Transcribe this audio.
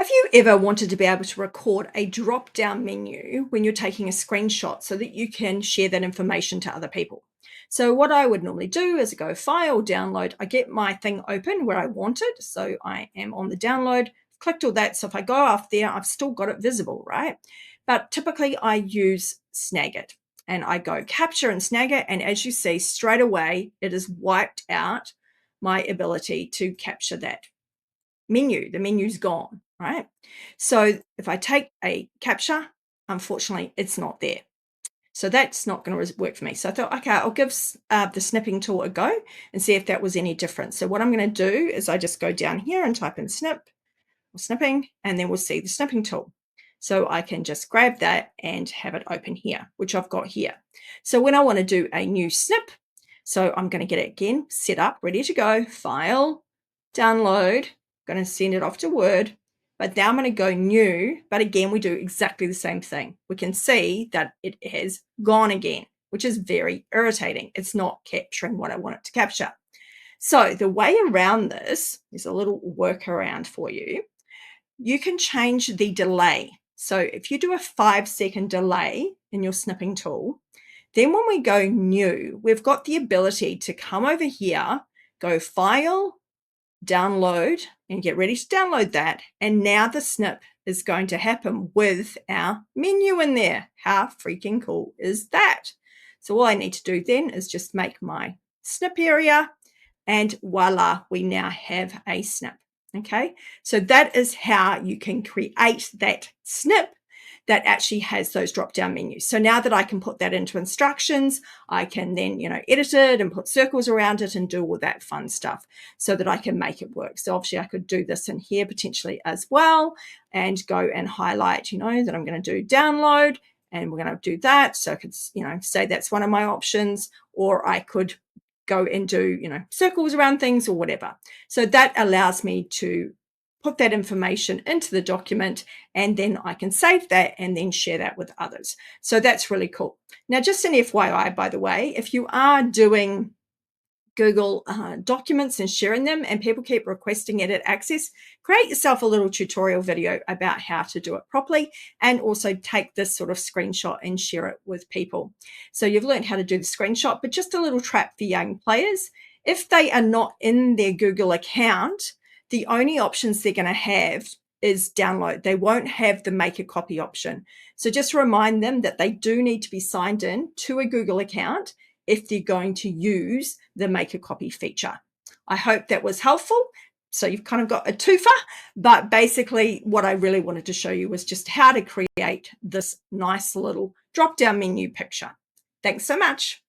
Have you ever wanted to be able to record a drop down menu when you're taking a screenshot so that you can share that information to other people? So, what I would normally do is go File, Download. I get my thing open where I want it. So, I am on the download, clicked all that. So, if I go off there, I've still got it visible, right? But typically, I use Snagit and I go Capture and Snagit. And as you see, straight away, it has wiped out my ability to capture that menu. The menu's gone, right? So if I take a capture, unfortunately, it's not there. So that's not going to work for me. So I thought, okay, I'll give the snipping tool a go and see if that was any different. So what I'm going to do is I just go down here and type in snip or snipping, and then we'll see the snipping tool. So I can just grab that and have it open here, which I've got here. So when I want to do a new snip, so I'm going to get it again, set up, ready to go, File, Download, going to send it off to Word, but now I'm going to go new, but again, we do exactly the same thing. We can see that it has gone again, which is very irritating. It's not capturing what I want it to capture. So the way around this is a little workaround for you. You can change the delay. So if you do a 5-second delay in your snipping tool, then when we go new, we've got the ability to come over here, go File, Download, and get ready to download that. And now the snip is going to happen with our menu in there. How freaking cool is that? So all I need to do then is just make my snip area, and voila, we now have a snip. Okay, so that is how you can create that snip that actually has those drop down menus. So now that I can put that into instructions, I can then, edit it and put circles around it and do all that fun stuff so that I can make it work. So obviously I could do this in here potentially as well and go and highlight, that I'm going to do download and we're going to do that. So I could, say that's one of my options, or I could go and do, circles around things or whatever. So that allows me to put that information into the document, and then I can save that and then share that with others. So that's really cool. Now, just an FYI, by the way, if you are doing Google documents and sharing them and people keep requesting edit access, create yourself a little tutorial video about how to do it properly, and also take this sort of screenshot and share it with people. So you've learned how to do the screenshot, but just a little trap for young players. If they are not in their Google account, the only options they're going to have is download. They won't have the make a copy option. So just remind them that they do need to be signed in to a Google account if they're going to use the make a copy feature. I hope that was helpful. So you've kind of got a twofer, but basically what I really wanted to show you was just how to create this nice little drop-down menu picture. Thanks so much.